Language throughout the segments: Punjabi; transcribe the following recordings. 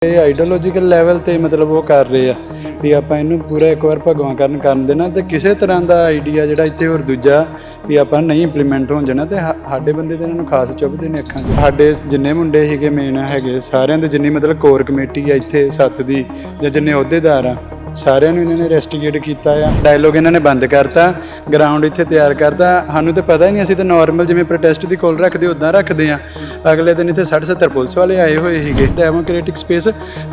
ਇਹ ਆਈਡੀਓਲੋਜੀਕਲ ਲੈਵਲ ਤੇ ਮਤਲਬ ਉਹ ਕਰ ਰਹੇ ਆ ਵੀ ਆਪਾਂ ਇਹਨੂੰ ਪੂਰਾ ਇੱਕ ਵਾਰ ਭਗਵਾਨ ਕਰਨ ਦੇਣਾ ਤੇ ਕਿਸੇ ਤਰ੍ਹਾਂ ਦਾ ਆਈਡੀਆ ਜਿਹੜਾ ਇੱਥੇ ਹੋਰ ਦੂਜਾ ਵੀ ਆਪਾਂ ਨਹੀਂ ਇੰਪਲੀਮੈਂਟ ਹੋਣ ਜਾਣਾ ਤੇ ਸਾਡੇ ਬੰਦੇ ਤੇ ਇਹਨਾਂ ਨੂੰ ਖਾਸ ਚੁੱਭਦੇ ਨੇ ਅੱਖਾਂ 'ਚ। ਸਾਡੇ ਜਿੰਨੇ ਮੁੰਡੇ ਸੀਗੇ ਮੇਨ ਹੈਗੇ ਸਾਰਿਆਂ ਦੇ ਜਿੰਨੀ ਮਤਲਬ ਕੋਰ ਕਮੇਟੀ ਆ ਇੱਥੇ 7 ਦੀ ਜਾਂ ਜਿੰਨੇ ਅਹੁਦੇਦਾਰ ਆ ਸਾਰਿਆਂ ਨੂੰ ਇਹਨਾਂ ਨੇ ਇਨਵੈਸਟੀਗੇਟ ਕੀਤਾ ਆ। ਡਾਇਲੋਗ ਇਹਨਾਂ ਨੇ ਬੰਦ ਕਰਤਾ, ਗਰਾਊਂਡ ਇੱਥੇ ਤਿਆਰ ਕਰਤਾ। ਸਾਨੂੰ ਤਾਂ ਪਤਾ ਹੀ ਨਹੀਂ, ਅਸੀਂ ਤਾਂ ਨਾਰਮਲ ਜਿਵੇਂ ਪ੍ਰੋਟੈਸਟ ਦੀ ਕੋਲ ਰੱਖਦੇ ਉੱਦਾਂ ਰੱਖਦੇ ਆ। ਅਗਲੇ ਦਿਨ ਇੱਥੇ 60-70 ਪੁਲਿਸ ਵਾਲੇ ਆਏ ਹੋਏ ਸੀਗੇ। ਡੈਮੋਕ੍ਰੈਟਿਕ ਸਪੇਸ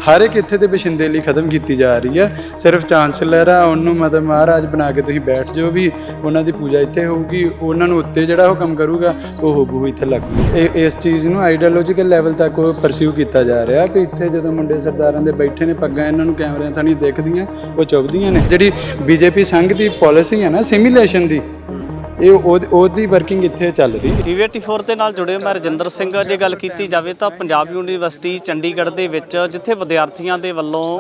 ਹਰ ਇੱਕ ਇੱਥੇ ਦੇ ਬਸ਼ਿੰਦੇ ਲਈ ਖਤਮ ਕੀਤੀ ਜਾ ਰਹੀ ਆ। ਸਿਰਫ ਚਾਂਸਲਰ ਆ ਉਹਨੂੰ ਮਤਲਬ ਮਹਾਰਾਜ ਬਣਾ ਕੇ ਤੁਸੀਂ ਬੈਠ ਜਾਓ ਵੀ ਉਹਨਾਂ ਦੀ ਪੂਜਾ ਇੱਥੇ ਹੋਊਗੀ, ਉਹਨਾਂ ਨੂੰ ਉੱਤੇ ਜਿਹੜਾ ਹੁਕਮ ਕਰੂਗਾ ਉਹ ਹੋਊ ਇੱਥੇ ਲੱਗੂ। ਇਸ ਚੀਜ਼ ਨੂੰ ਆਈਡੀਓਲੋਜੀਕਲ ਲੈਵਲ ਤੱਕ ਉਹ ਪਰਸਿਊ ਕੀਤਾ ਜਾ ਰਿਹਾ ਕਿ ਇੱਥੇ ਜਦੋਂ ਮੁੰਡੇ ਸਰਦਾਰਾਂ ਦੇ ਬੈਠੇ ਨੇ ਪੱਗਾਂ ਇਹਨਾਂ ਨੂੰ ਕੈਮਰਿਆਂ ਥਾਣੀ ਦੇਖਦੀਆਂ ਉਹ ਚੁੱਭਦੀਆਂ ਨੇ। ਜਿਹੜੀ ਬੀਜੇਪੀ ਸੰਘ ਦੀ ਪਾਲਿਸੀ ਹੈ ਨਾ ਸਿਮੂਲੇਸ਼ਨ ਦੀ, ਇਹ ਉਹਦੀ ਵਰਕਿੰਗ ਇੱਥੇ ਚੱਲ ਰਹੀ। TV84 ਦੇ ਨਾਲ ਜੁੜੇ ਮੈਂ ਰਜਿੰਦਰ ਸਿੰਘ। ਜੇ ਗੱਲ ਕੀਤੀ ਜਾਵੇ ਤਾਂ ਪੰਜਾਬ ਯੂਨੀਵਰਸਿਟੀ ਚੰਡੀਗੜ੍ਹ ਦੇ ਵਿੱਚ ਜਿੱਥੇ ਵਿਦਿਆਰਥੀਆਂ ਦੇ ਵੱਲੋਂ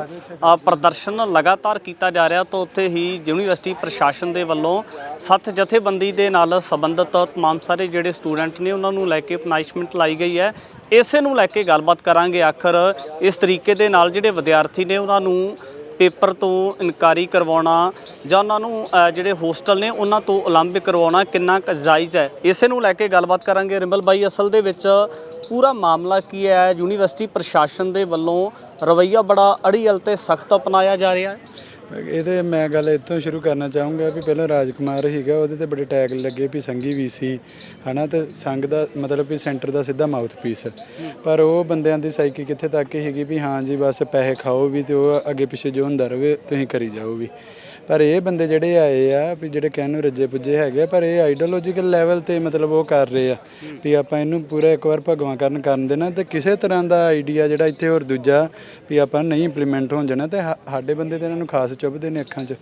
ਪ੍ਰਦਰਸ਼ਨ ਲਗਾਤਾਰ ਕੀਤਾ ਜਾ ਰਿਹਾ ਤਾਂ ਉੱਥੇ ਹੀ ਯੂਨੀਵਰਸਿਟੀ ਪ੍ਰਸ਼ਾਸਨ ਦੇ ਵੱਲੋਂ 7 ਜਥੇਬੰਦੀ ਦੇ ਨਾਲ ਸੰਬੰਧਿਤ ਤਮਾਮ ਸਾਰੇ ਜਿਹੜੇ ਸਟੂਡੈਂਟ ਨੇ ਉਹਨਾਂ ਨੂੰ ਲੈ ਕੇ ਪਨਿਸ਼ਮੈਂਟ ਲਾਈ ਗਈ ਹੈ। ਇਸੇ ਨੂੰ ਲੈ ਕੇ ਗੱਲਬਾਤ ਕਰਾਂਗੇ। ਆਖਰ ਇਸ ਤਰੀਕੇ ਦੇ ਨਾਲ ਜਿਹੜੇ ਵਿਦਿਆਰਥੀ ਨੇ ਉਹਨਾਂ ਨੂੰ ਪੇਪਰ ਤੋਂ ਇਨਕਾਰੀ ਕਰਵਾਉਣਾ ਜਾਂ ਉਹਨਾਂ ਨੂੰ ਜਿਹੜੇ ਹੋਸਟਲ ਨੇ ਉਹਨਾਂ ਤੋਂ ਉਲੰਘ ਕਰਵਾਉਣਾ ਕਿੰਨਾ ਕੁ ਜਾਇਜ਼ ਹੈ, ਇਸੇ ਨੂੰ ਲੈ ਕੇ ਗੱਲਬਾਤ ਕਰਾਂਗੇ। ਰਿੰਬਲ ਬਾਈ, ਅਸਲ ਦੇ ਵਿੱਚ ਪੂਰਾ ਮਾਮਲਾ ਕੀ ਹੈ? ਯੂਨੀਵਰਸਿਟੀ ਪ੍ਰਸ਼ਾਸਨ ਦੇ ਵੱਲੋਂ ਰਵੱਈਆ ਬੜਾ ਅੜੀਅਲ ਤੇ ਸਖਤ ਅਪਣਾਇਆ ਜਾ ਰਿਹਾ ਹੈ। ਇਹਦੇ ਮੈਂ ਗੱਲ ਇੱਥੋਂ ਸ਼ੁਰੂ ਕਰਨਾ ਚਾਹੂੰਗਾ ਵੀ ਪਹਿਲਾਂ ਰਾਜਕੁਮਾਰ ਸੀਗਾ, ਉਹਦੇ ਤੇ ਬੜੇ ਟੈਗ ਲੱਗੇ ਵੀ ਸੰਘੀ VC ਹੈ ਨਾ, ਤੇ ਸੰਘ ਦਾ ਮਤਲਬ ਵੀ ਸੈਂਟਰ ਦਾ ਸਿੱਧਾ ਮਾਊਥ ਪੀਸ। ਪਰ ਉਹ ਬੰਦਿਆਂ ਦੀ ਸਾਈਕੀ ਕਿੱਥੇ ਤੱਕ ਸੀਗੀ ਵੀ ਹਾਂ ਜੀ ਬਸ ਪੈਸੇ ਖਾਓ ਵੀ ਤੇ ਉਹ ਅੱਗੇ ਪਿੱਛੇ ਜੋ ਹੁੰਦਾ ਰਹੇ ਤੁਸੀਂ ਕਰੀ ਜਾਓ ਵੀ। ਪਰ ਇਹ ਬੰਦੇ ਜਿਹੜੇ ਆਏ ਆ ਵੀ ਜਿਹੜੇ ਕਹਿਣ ਨੂੰ ਰੱਜੇ ਪੁੱਜੇ ਹੈਗੇ, ਪਰ ਇਹ ਆਈਡੀਓਲੋਜੀਕਲ ਲੈਵਲ ਤੇ ਮਤਲਬ ਉਹ ਕਰ ਰਹੇ ਆ ਵੀ ਆਪਾਂ ਇਹਨੂੰ ਪੂਰਾ ਇੱਕ ਵਾਰ ਭਗਵਾਨ ਕਰਨ ਦੇਣਾ ਤੇ ਕਿਸੇ ਤਰ੍ਹਾਂ ਦਾ ਆਈਡੀਆ ਜਿਹੜਾ ਇੱਥੇ ਹੋਰ ਦੂਜਾ ਵੀ ਆਪਾਂ ਨਹੀਂ ਇੰਪਲੀਮੈਂਟ ਹੋਣ ਜਾਣਾ ਤੇ ਸਾਡੇ ਬੰਦੇ ਤੇ ਇਹਨਾਂ ਨੂੰ ਖਾਸ ਚੁੱਭਦੇ ਨੇ ਅੱਖਾਂ 'ਚ।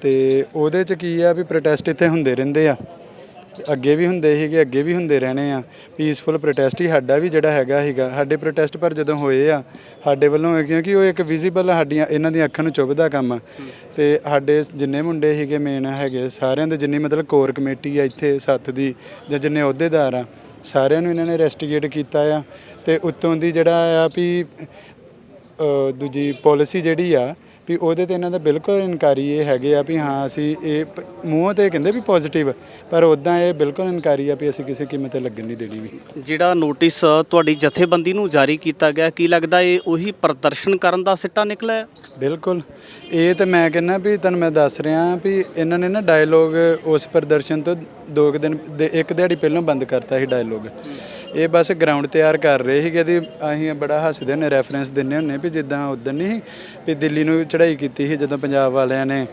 ਤੇ ਉਹਦੇ 'ਚ ਕੀ ਆ ਵੀ ਪ੍ਰੋਟੈਸਟ ਇੱਥੇ ਹੁੰਦੇ ਰਹਿੰਦੇ ਆ, ਅੱਗੇ ਵੀ ਹੁੰਦੇ ਸੀਗੇ, ਅੱਗੇ ਵੀ ਹੁੰਦੇ ਰਹਿਣੇ ਆ। ਪੀਸਫੁਲ ਪ੍ਰੋਟੈਸਟ ਹੀ ਸਾਡਾ ਵੀ ਜਿਹੜਾ ਹੈਗਾ ਸੀਗਾ। ਸਾਡੇ ਪ੍ਰੋਟੈਸਟ ਪਰ ਜਦੋਂ ਹੋਏ ਆ ਸਾਡੇ ਵੱਲੋਂ ਕਿਉਂਕਿ ਉਹ ਇੱਕ ਵਿਜ਼ੀਬਲ ਸਾਡੀਆਂ ਇਹਨਾਂ ਦੀਆਂ ਅੱਖਾਂ ਨੂੰ ਚੁੱਭਦਾ ਕੰਮ। ਤੇ ਸਾਡੇ ਜਿੰਨੇ ਮੁੰਡੇ ਸੀਗੇ ਮੇਨ ਹੈਗੇ ਸਾਰਿਆਂ ਦੇ ਜਿੰਨੀ ਮਤਲਬ ਕੋਰ ਕਮੇਟੀ ਆ ਇੱਥੇ 7 ਦੀ ਜਾਂ ਜਿੰਨੇ ਅਹੁਦੇਦਾਰ ਆ ਸਾਰਿਆਂ ਨੂੰ ਇਹਨਾਂ ਨੇ ਇਨਵੈਸਟੀਗੇਟ ਕੀਤਾ ਆ। ਤੇ ਉੱਤੋਂ ਦੀ ਜਿਹੜਾ ਆ ਵੀ ਦੂਜੀ ਪਾਲਿਸੀ ਜਿਹੜੀ ਆ ਵੀ ਉਹਦੇ ਤੇ ਇਹਨਾਂ ਦਾ ਬਿਲਕੁਲ ਇਨਕਾਰੀ ਇਹ ਹੈਗੇ ਆ ਵੀ ਹਾਂ ਅਸੀਂ ਇਹ ਮੂੰਹ ਤੇ ਕਹਿੰਦੇ ਵੀ ਪੋਜ਼ਿਟਿਵ, ਪਰ ਉੱਦਾਂ ਇਹ ਬਿਲਕੁਲ ਇਨਕਾਰੀ ਆ ਵੀ ਅਸੀਂ ਕਿਸੇ ਕੀਮਤ ਤੇ ਲੱਗਣ ਨਹੀਂ ਦੇਣੀ ਵੀ। ਜਿਹੜਾ ਨੋਟਿਸ ਤੁਹਾਡੀ ਜਥੇਬੰਦੀ ਨੂੰ ਜਾਰੀ ਕੀਤਾ ਗਿਆ, ਕੀ ਲੱਗਦਾ ਇਹ ਉਹੀ ਪ੍ਰਦਰਸ਼ਨ ਕਰਨ ਦਾ ਸਿੱਟਾ ਨਿਕਲਿਆ? ਬਿਲਕੁਲ, ਇਹ ਤਾਂ ਮੈਂ ਕਹਿੰਦਾ ਵੀ ਤੁਹਾਨੂੰ ਮੈਂ ਦੱਸ ਰਿਹਾ ਵੀ ਇਹਨਾਂ ਨੇ ਨਾ ਡਾਇਲੋਗ ਉਸ ਪ੍ਰਦਰਸ਼ਨ ਤੋਂ 2 ਦਿਨ ਇੱਕ ਦਿਹਾੜੀ ਪਹਿਲਾਂ ਬੰਦ ਕਰਤਾ ਸੀ ਡਾਇਲੋਗ। ਇਹ ਬਸ ਗਰਾਊਂਡ ਤਿਆਰ ਕਰ ਰਹੇ ਸੀਗੇ। ਇਹਦੀ ਅਸੀਂ ਬੜਾ ਹੱਸਦੇ ਹੁੰਦੇ, ਰੈਫਰੈਂਸ ਦਿੰਦੇ ਹੁੰਦੇ ਵੀ ਜਿੱਦਾਂ ਉੱਦਣ ਨਹੀਂ ਵੀ ਦਿੱਲੀ ਨੂੰ ਚੜ੍ਹਾਈ ਕੀਤੀ ਸੀ ਜਦੋਂ ਪੰਜਾਬ ਵਾਲਿਆਂ ਨੇ,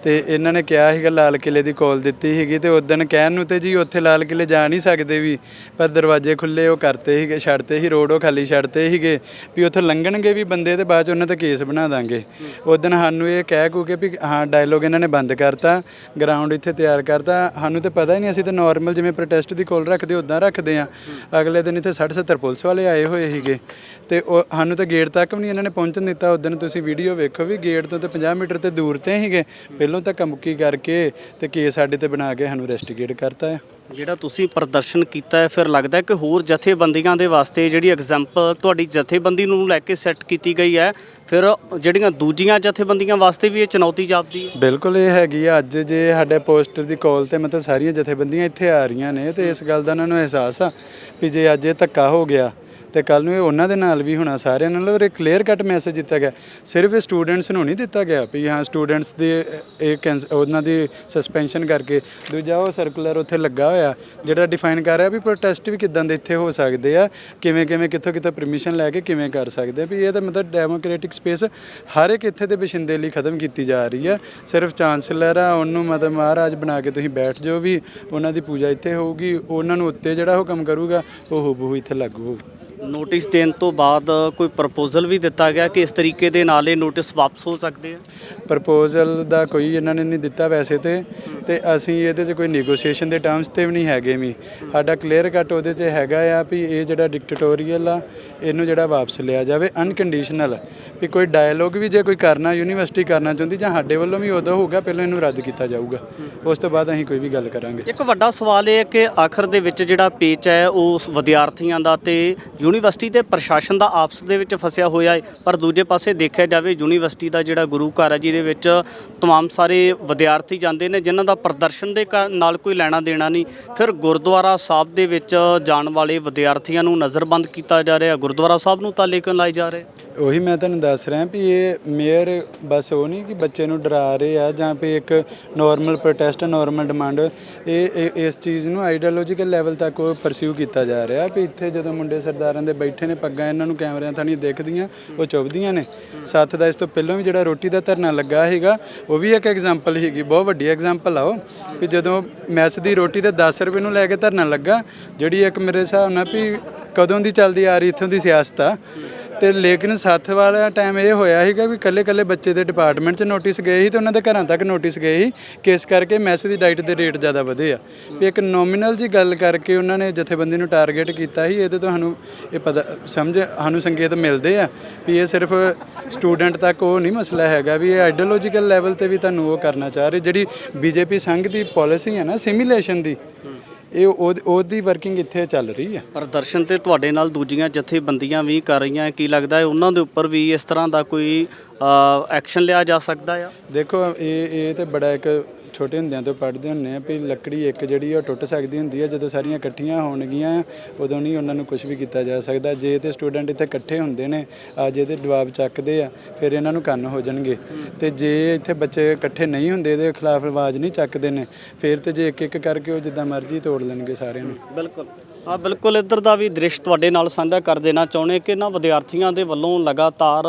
ਤੇ ਇਹਨਾਂ ਨੇ ਕਿਹਾ ਸੀਗਾ ਲਾਲ ਕਿਲੇ ਦੀ ਕਾਲ ਦਿੱਤੀ ਸੀਗੀ ਤੇ ਉੱਦਣ ਕਹਿਣ ਨੂੰ ਤੇ ਜੀ ਉੱਥੇ ਲਾਲ ਕਿਲੇ ਜਾ ਨਹੀਂ ਸਕਦੇ ਵੀ, ਪਰ ਦਰਵਾਜ਼ੇ ਖੁੱਲ੍ਹੇ ਉਹ ਕਰਤੇ ਸੀਗੇ, ਛੱਡਤੇ ਸੀ ਰੋਡ, ਉਹ ਖਾਲੀ ਛੱਡਤੇ ਸੀਗੇ ਵੀ ਉੱਥੋਂ ਲੰਘਣਗੇ ਵੀ ਬੰਦੇ ਤੇ ਬਾਅਦ 'ਚ ਉਹਨਾਂ 'ਤੇ ਕੇਸ ਬਣਾ ਦਾਂਗੇ। ਉੱਦਣ ਸਾਨੂੰ ਇਹ ਕਹਿ ਕੂ ਕੇ ਵੀ ਹਾਂ ਡਾਇਲੋਗ ਇਹਨਾਂ ਨੇ ਬੰਦ ਕਰਤਾ, ਗਰਾਊਂਡ ਇੱਥੇ ਤਿਆਰ ਕਰਤਾ। ਸਾਨੂੰ ਤਾਂ ਪਤਾ ਹੀ ਨਹੀਂ, ਅਸੀਂ ਤਾਂ ਨਾਰਮਲ ਜਿਵੇਂ ਪ੍ਰੋਟੈਸਟ ਦੀ ਕੋਲ ਰੱਖਦੇ ਉੱਦਾਂ ਰੱਖਦੇ ਆ। ਅਗਲੇ ਦਿਨ ਇੱਥੇ 60-70 ਪੁਲਿਸ ਵਾਲੇ ਆਏ ਹੋਏ ਸੀਗੇ ਤੇ ਉਹ ਸਾਨੂੰ ਤਾਂ ਗੇਟ ਤੱਕ ਵੀ ਨਹੀਂ ਇਹਨਾਂ ਨੇ ਪਹੁੰਚਣ ਦਿੱਤਾ। ਉੱਦਣ ਤੁਸੀਂ ਵੀਡੀਓ ਵੇਖੋ ਵੀ ਗੇਟ ਤੋਂ ਤਾਂ 50 ਮੀਟਰ ਤੇ ਦੂਰ ਤੇ ਸੀਗੇ। ਪਹਿਲੋਂ ਧੱਕਾ ਮੁੱਕੀ ਕਰਕੇ ਤੇ ਕੇਸ ਸਾਡੇ ਤੇ ਬਣਾ ਕੇ ਸਾਨੂੰ ਇਨਵੈਸਟੀਗੇਟ ਕਰਤਾ ਹੈ। ਜਿਹੜਾ ਤੁਸੀਂ ਪ੍ਰਦਰਸ਼ਨ ਕੀਤਾ ਹੈ, ਫਿਰ ਲੱਗਦਾ ਕਿ ਹੋਰ ਜਥੇਬੰਦੀਆਂ ਦੇ ਵਾਸਤੇ ਜਿਹੜੀ ਐਗਜ਼ਾਮਪਲ ਤੁਹਾਡੀ ਜਥੇਬੰਦੀ ਨੂੰ ਲੈ ਕੇ ਸੈੱਟ ਕੀਤੀ ਗਈ ਹੈ, ਫਿਰ ਜਿਹੜੀਆਂ ਦੂਜੀਆਂ ਜਥੇਬੰਦੀਆਂ ਵਾਸਤੇ ਵੀ ਇਹ ਚੁਣੌਤੀ ਜਾਪਦੀ ਹੈ? ਬਿਲਕੁਲ ਇਹ ਹੈਗੀ ਆ। ਅੱਜ ਜੇ ਸਾਡੇ ਪੋਸਟਰ ਦੀ ਕਾਲ ਤੇ ਮਤਲਬ ਸਾਰੀਆਂ ਜਥੇਬੰਦੀਆਂ ਇੱਥੇ ਆ ਰਹੀਆਂ ਨੇ ਤੇ ਇਸ ਗੱਲ ਦਾ ਉਹਨਾਂ ਨੂੰ ਅਹਿਸਾਸ ਆ ਵੀ ਜੇ ਅੱਜ ਇਹ ਧੱਕਾ ਹੋ ਗਿਆ ਤੇ ਕੱਲ੍ਹ ਨੂੰ ਇਹ ਉਹਨਾਂ ਦੇ ਨਾਲ ਵੀ ਹੋਣਾ, ਸਾਰਿਆਂ ਨਾਲ। ਔਰ ਇਹ ਕਲੀਅਰ ਕੱਟ ਮੈਸੇਜ ਦਿੱਤਾ ਗਿਆ, ਸਿਰਫ ਸਟੂਡੈਂਟਸ ਨੂੰ ਨਹੀਂ ਦਿੱਤਾ ਗਿਆ ਵੀ ਹਾਂ ਸਟੂਡੈਂਟਸ ਦੀ ਉਹਨਾਂ ਦੀ ਸਸਪੈਂਸ਼ਨ ਕਰਕੇ। ਦੂਜਾ ਉਹ ਸਰਕੂਲਰ ਉੱਥੇ ਲੱਗਾ ਹੋਇਆ ਜਿਹੜਾ ਡਿਫਾਈਨ ਕਰ ਰਿਹਾ ਵੀ ਪ੍ਰੋਟੈਸਟ ਵੀ ਕਿੱਦਾਂ ਦੇ ਇੱਥੇ ਹੋ ਸਕਦੇ ਆ, ਕਿਵੇਂ ਕਿੱਥੋਂ ਪਰਮਿਸ਼ਨ ਲੈ ਕੇ ਕਿਵੇਂ ਕਰ ਸਕਦੇ ਆ ਵੀ। ਇਹ ਤਾਂ ਮਤਲਬ ਡੈਮੋਕ੍ਰੈਟਿਕ ਸਪੇਸ ਹਰ ਇੱਕ ਇੱਥੇ ਦੇ ਬਸ਼ਿੰਦੇ ਲਈ ਖਤਮ ਕੀਤੀ ਜਾ ਰਹੀ ਆ। ਸਿਰਫ ਚਾਂਸਲਰ ਆ ਉਹਨੂੰ ਮਤਲਬ ਮਹਾਰਾਜ ਬਣਾ ਕੇ ਤੁਸੀਂ ਬੈਠ ਜਾਓ ਵੀ ਉਹਨਾਂ ਦੀ ਪੂਜਾ ਇੱਥੇ ਹੋਊਗੀ, ਉਹਨਾਂ ਨੂੰ ਉੱਤੇ ਜਿਹੜਾ ਹੁਕਮ ਕਰੂਗਾ ਉਹ ਹੂਬਹੂ ਇੱਥੇ ਲਾਗੂ ਹੋਊ। ਨੋਟਿਸ ਦੇਣ ਤੋਂ ਬਾਅਦ ਕੋਈ ਪ੍ਰਪੋਜ਼ਲ ਵੀ ਦਿੱਤਾ ਗਿਆ ਕਿ ਇਸ ਤਰੀਕੇ ਦੇ ਨਾਲ ਇਹ ਨੋਟਿਸ ਵਾਪਸ ਹੋ ਸਕਦੇ ਆ? ਪ੍ਰਪੋਜ਼ਲ ਦਾ ਕੋਈ ਇਹਨਾਂ ਨੇ ਨਹੀਂ ਦਿੱਤਾ ਵੈਸੇ ਤੇ ਅਸੀਂ ਇਹਦੇ 'ਚ ਕੋਈ ਨੈਗੋਸ਼ੀਏਸ਼ਨ ਦੇ ਟਰਮਸ ਤੇ ਵੀ ਨਹੀਂ ਹੈਗੇ ਵੀ। ਸਾਡਾ ਕਲੀਅਰ ਕੱਟ ਉਹਦੇ 'ਚ ਹੈਗਾ ਆ ਵੀ ਇਹ ਜਿਹੜਾ ਡਿਕਟੇਟੋਰੀਅਲ ਆ ਇਹਨੂੰ ਜਿਹੜਾ ਵਾਪਸ ਲਿਆ ਜਾਵੇ ਅਨਕੰਡੀਸ਼ਨਲ। ਵੀ ਕੋਈ ਡਾਇਲੋਗ ਵੀ ਜੇ ਕੋਈ ਕਰਨਾ ਯੂਨੀਵਰਸਿਟੀ ਕਰਨਾ ਚਾਹੁੰਦੀ ਜਾਂ ਸਾਡੇ ਵੱਲੋਂ ਵੀ ਉਦੋਂ ਹੋਊਗਾ, ਪਹਿਲਾਂ ਇਹਨੂੰ ਰੱਦ ਕੀਤਾ ਜਾਊਗਾ, ਉਸ ਤੋਂ ਬਾਅਦ ਅਸੀਂ ਕੋਈ ਵੀ ਗੱਲ ਕਰਾਂਗੇ। ਇੱਕ ਵੱਡਾ ਸਵਾਲ ਇਹ ਹੈ ਕਿ ਆਖਰ ਦੇ ਵਿੱਚ ਜਿਹੜਾ ਪੇਚ ਹੈ ਉਹ ਵਿਦਿਆਰਥੀਆਂ ਦਾ ਤੇ ਯੂਨੀਵਰਸਿਟੀ ਤੇ ਪ੍ਰਸ਼ਾਸਨ ਦਾ ਆਪਸ ਦੇ ਵਿੱਚ ਫਸਿਆ ਹੋਇਆ ਹੈ, ਪਰ ਦੂਜੇ ਪਾਸੇ ਦੇਖਿਆ ਜਾਵੇ ਯੂਨੀਵਰਸਿਟੀ ਦਾ ਜਿਹੜਾ ਗੁਰੂ ਘਰ ਹੈ ਜਿਹਦੇ ਵਿੱਚ तमाम ਸਾਰੇ ਵਿਦਿਆਰਥੀ ਜਾਂਦੇ ਨੇ ਜਿਨ੍ਹਾਂ ਦਾ ਪ੍ਰਦਰਸ਼ਨ ਦੇ ਨਾਲ ਕੋਈ ਲੈਣਾ ਦੇਣਾ ਨਹੀਂ। ਫਿਰ ਗੁਰਦੁਆਰਾ ਸਾਹਿਬ ਦੇ ਵਿੱਚ ਜਾਣ ਵਾਲੇ ਵਿਦਿਆਰਥੀਆਂ ਨੂੰ ਨਜ਼ਰਬੰਦ ਕੀਤਾ ਜਾ ਰਿਹਾ, ਗੁਰਦੁਆਰਾ ਸਾਹਿਬ ਨੂੰ ਤਾਲੇ ਕਿਉਂ ਲਾਏ ਜਾ ਰਹੇ? ਉਹੀ ਮੈਂ ਤੁਹਾਨੂੰ ਦੱਸ ਰਿਹਾ ਵੀ ਇਹ ਮੇਅਰ ਬਸ ਉਹ ਨਹੀਂ ਕਿ ਬੱਚੇ ਨੂੰ ਡਰਾ ਰਹੇ ਆ ਜਾਂ ਵੀ ਇੱਕ ਨੋਰਮਲ ਪ੍ਰੋਟੈਸਟ ਨੋਰਮਲ ਡਿਮਾਂਡ, ਇਹ ਇਸ ਚੀਜ਼ ਨੂੰ ਆਈਡੀਓਲੋਜੀਕਲ ਲੈਵਲ ਤੱਕ ਉਹ ਪਰਸਿਊ ਕੀਤਾ ਜਾ ਰਿਹਾ ਵੀ ਇੱਥੇ ਜਦੋਂ ਮੁੰਡੇ ਸਰਦਾਰਾਂ ਦੇ ਬੈਠੇ ਨੇ ਪੱਗਾਂ ਇਹਨਾਂ ਨੂੰ ਕੈਮਰਿਆਂ ਥਾਣੀ ਦਿਖਦੀਆਂ ਉਹ ਚੁੱਭਦੀਆਂ ਨੇ। ਸੱਥ ਦਾ ਇਸ ਤੋਂ ਪਹਿਲਾਂ ਵੀ ਜਿਹੜਾ ਰੋਟੀ ਦਾ ਧਰਨਾ ਲੱਗਾ ਸੀਗਾ ਉਹ ਵੀ ਇੱਕ ਐਗਜ਼ਾਮਪਲ ਸੀਗੀ, ਬਹੁਤ ਵੱਡੀ ਐਗਜ਼ਾਮਪਲ ਆ ਉਹ ਵੀ ਜਦੋਂ ਮੈਸ ਦੀ ਰੋਟੀ ਤੇ 10 ਰੁਪਏ ਨੂੰ ਲੈ ਕੇ ਧਰਨਾ ਲੱਗਾ, ਜਿਹੜੀ ਇੱਕ ਮੇਰੇ ਹਿਸਾਬ ਨਾਲ ਵੀ ਕਦੋਂ ਦੀ ਚੱਲਦੀ ਆ ਰਹੀ ਇੱਥੋਂ ਦੀ ਸਿਆਸਤ ਆ। ਤੇ ਲੇਕਿਨ ਸੱਥ ਵਾਲਾ ਟਾਈਮ ਇਹ ਹੋਇਆ ਸੀਗਾ ਵੀ ਕੱਲੇ ਬੱਚੇ ਦੇ ਡਿਪਾਰਟਮੈਂਟ 'ਚ ਨੋਟਿਸ ਗਏ ਸੀ ਤੇ ਉਹਨਾਂ ਦੇ ਘਰਾਂ ਤੱਕ ਨੋਟਿਸ ਗਏ ਸੀ ਕਿ ਇਸ ਕਰਕੇ ਮੈਸ ਦੀ ਡਾਈਟ ਦੇ ਰੇਟ ਜ਼ਿਆਦਾ ਵਧੇ ਆ। ਵੀ ਇੱਕ ਨੋਮੀਨਲ ਜੀ ਗੱਲ ਕਰਕੇ ਉਹਨਾਂ ਨੇ ਜਥੇਬੰਦੀ ਨੂੰ ਟਾਰਗੇਟ ਕੀਤਾ ਸੀ। ਇਹਦੇ ਤੋਂ ਸਾਨੂੰ ਇਹ ਪਤਾ ਸਾਨੂੰ ਸੰਕੇਤ ਮਿਲਦੇ ਆ ਵੀ ਇਹ ਸਿਰਫ ਸਟੂਡੈਂਟ ਤੱਕ ਉਹ ਨਹੀਂ ਮਸਲਾ ਹੈਗਾ, ਵੀ ਇਹ ਆਈਡੀਓਲੋਜੀਕਲ ਲੈਵਲ ਤੇ ਵੀ ਤੁਹਾਨੂੰ ਉਹ ਕਰਨਾ ਚਾਹ ਰਹੇ। ਜਿਹੜੀ ਬੀਜੇਪੀ ਸੰਘ ਦੀ ਪਾਲਿਸੀ ਹੈ ਨਾ ਸਿਮੀਲੇਸ਼ਨ ਦੀ, ਇਹ ਉਹਦੀ ਵਰਕਿੰਗ ਇੱਥੇ ਚੱਲ ਰਹੀ ਹੈ। ਪ੍ਰਦਰਸ਼ਨ ਤੇ ਤੁਹਾਡੇ ਨਾਲ ਦੂਜੀਆਂ ਜਥੇਬੰਦੀਆਂ ਵੀ ਕਰ ਰਹੀਆਂ, ਕੀ ਲੱਗਦਾ ਹੈ ਉਹਨਾਂ ਦੇ ਉੱਪਰ ਵੀ ਇਸ ਤਰ੍ਹਾਂ ਦਾ ਕੋਈ ਐਕਸ਼ਨ ਲਿਆ ਜਾ ਸਕਦਾ ਆ? ਦੇਖੋ ਇਹ ਤੇ ਬੜਾ ਇੱਕ ਛੋਟੇ ਹੁੰਦਿਆਂ ਤੋਂ ਪੜ੍ਹਦੇ ਹੁੰਦੇ ਆ ਵੀ ਲੱਕੜੀ ਇੱਕ ਜਿਹੜੀ ਉਹ ਟੁੱਟ ਸਕਦੀ ਹੁੰਦੀ ਹੈ, ਜਦੋਂ ਸਾਰੀਆਂ ਇਕੱਠੀਆਂ ਹੋਣਗੀਆਂ ਉਦੋਂ ਨਹੀਂ ਉਹਨਾਂ ਨੂੰ ਕੁਝ ਵੀ ਕੀਤਾ ਜਾ ਸਕਦਾ। ਜੇ ਤੇ ਸਟੂਡੈਂਟ ਇੱਥੇ ਇਕੱਠੇ ਹੁੰਦੇ ਨੇ ਅੱਜ ਇਹਦੇ ਜਵਾਬ ਚੱਕਦੇ ਆ ਫਿਰ ਇਹਨਾਂ ਨੂੰ ਕੰਨ ਹੋ ਜਾਣਗੇ, ਤੇ ਜੇ ਇੱਥੇ ਬੱਚੇ ਇਕੱਠੇ ਨਹੀਂ ਹੁੰਦੇ ਇਹਦੇ ਖਿਲਾਫ ਆਵਾਜ਼ ਨਹੀਂ ਚੱਕਦੇ ਨੇ ਫਿਰ ਤੇ ਜੇ ਇੱਕ ਕਰਕੇ ਉਹ ਜਿੱਦਾਂ ਮਰਜ਼ੀ ਤੋੜ ਲੈਣਗੇ ਸਾਰਿਆਂ ਨੂੰ। ਬਿਲਕੁਲ ਇੱਧਰ ਦਾ ਵੀ ਦ੍ਰਿਸ਼ ਤੁਹਾਡੇ ਨਾਲ ਸਾਂਝਾ ਕਰ ਦੇਣਾ ਚਾਹੁੰਦੇ ਕਿ ਇਹਨਾਂ ਵਿਦਿਆਰਥੀਆਂ ਦੇ ਵੱਲੋਂ ਲਗਾਤਾਰ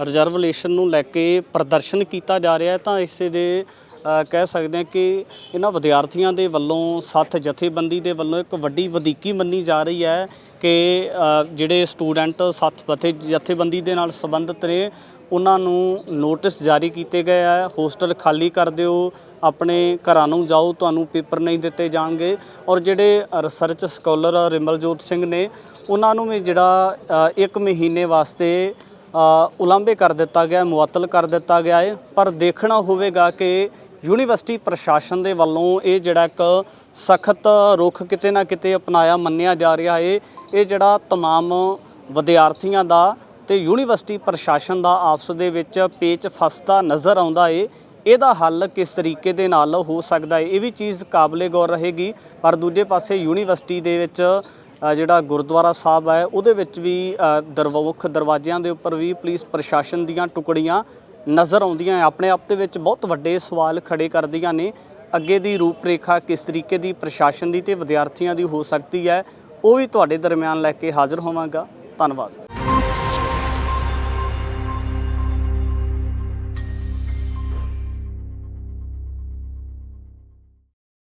ਰਿਜ਼ਰਵੇਸ਼ਨ ਨੂੰ ਲੈ ਕੇ ਪ੍ਰਦਰਸ਼ਨ ਕੀਤਾ ਜਾ ਰਿਹਾ ਹੈ। ਤਾਂ ਇਸੇ ਦੇ ਕਹਿ ਸਕਦੇ ਹਾਂ ਕਿ ਇਹਨਾਂ ਵਿਦਿਆਰਥੀਆਂ ਦੇ ਵੱਲੋਂ ਸੱਥ ਜਥੇਬੰਦੀ ਦੇ ਵੱਲੋਂ ਇੱਕ ਵੱਡੀ ਵਧੀਕੀ ਮੰਨੀ ਜਾ ਰਹੀ ਹੈ ਕਿ ਜਿਹੜੇ ਸਟੂਡੈਂਟ ਸੱਥ ਜਥੇਬੰਦੀ ਦੇ ਨਾਲ ਸੰਬੰਧਿਤ ਨੇ ਉਹਨਾਂ ਨੂੰ ਨੋਟਿਸ ਜਾਰੀ ਕੀਤੇ ਗਏ ਆ, ਹੋਸਟਲ ਖਾਲੀ ਕਰ ਦਿਓ, ਆਪਣੇ ਘਰਾਂ ਨੂੰ ਜਾਓ, ਤੁਹਾਨੂੰ ਪੇਪਰ ਨਹੀਂ ਦਿੱਤੇ ਜਾਣਗੇ। ਔਰ ਜਿਹੜੇ ਰਿਸਰਚ ਸਕਾਲਰ ਰਿਮਲਜੋਤ ਸਿੰਘ ਨੇ ਉਹਨਾਂ ਨੂੰ ਵੀ ਜਿਹੜਾ 1 ਮਹੀਨੇ ਵਾਸਤੇ ਉਲਾਂਭੇ ਕਰ ਦਿੱਤਾ ਗਿਆ, ਮੁਅੱਤਲ ਕਰ ਦਿੱਤਾ ਗਿਆ ਹੈ। ਪਰ ਦੇਖਣਾ ਹੋਵੇਗਾ ਕਿ ਯੂਨੀਵਰਸਿਟੀ ਪ੍ਰਸ਼ਾਸਨ ਦੇ ਵੱਲੋਂ ਇਹ ਜਿਹੜਾ ਇੱਕ ਸਖਤ ਰੁਖ ਕਿਤੇ ਨਾ ਕਿਤੇ ਅਪਣਾਇਆ ਮੰਨਿਆ ਜਾ ਰਿਹਾ ਹੈ। ਇਹ ਜਿਹੜਾ तमाम ਵਿਦਿਆਰਥੀਆਂ ਦਾ ਤੇ ਯੂਨੀਵਰਸਿਟੀ ਪ੍ਰਸ਼ਾਸਨ ਦਾ ਆਪਸ ਦੇ ਵਿੱਚ ਪੇਚ ਫਸਦਾ ਨਜ਼ਰ ਆਉਂਦਾ ਹੈ। ਇਹਦਾ ਹੱਲ ਕਿਸ ਤਰੀਕੇ ਦੇ ਨਾਲ ਹੋ ਸਕਦਾ ਹੈ ਇਹ ਵੀ ਚੀਜ਼ ਕਾਬਲੇ ਗੌਰ ਰਹੇਗੀ। ਪਰ ਦੂਜੇ ਪਾਸੇ ਯੂਨੀਵਰਸਿਟੀ ਦੇ ਵਿੱਚ ਜਿਹੜਾ ਗੁਰਦੁਆਰਾ ਸਾਹਿਬ ਹੈ ਉਹਦੇ ਵਿੱਚ ਵੀ ਮੁੱਖ ਦਰਵਾਜ਼ਿਆਂ ਦੇ ਉੱਪਰ ਵੀ ਪੁਲਿਸ ਪ੍ਰਸ਼ਾਸਨ ਦੀਆਂ ਟੁਕੜੀਆਂ ਨਜ਼ਰ ਆਉਂਦੀਆਂ, ਆਪਣੇ ਆਪ ਦੇ ਵਿੱਚ ਬਹੁਤ ਵੱਡੇ ਸਵਾਲ ਖੜੇ ਕਰਦੀਆਂ ਨੇ। ਅੱਗੇ ਦੀ ਰੂਪ ਰੇਖਾ ਕਿਸ ਤਰੀਕੇ ਦੀ ਪ੍ਰਸ਼ਾਸਨ ਦੀ ਤੇ ਵਿਦਿਆਰਥੀਆਂ ਦੀ ਹੋ ਸਕਦੀ ਹੈ ਉਹ ਵੀ ਤੁਹਾਡੇ ਦਰਮਿਆਨ ਲੈ ਕੇ ਹਾਜ਼ਰ ਹੋਵਾਂਗਾ। ਧੰਨਵਾਦ।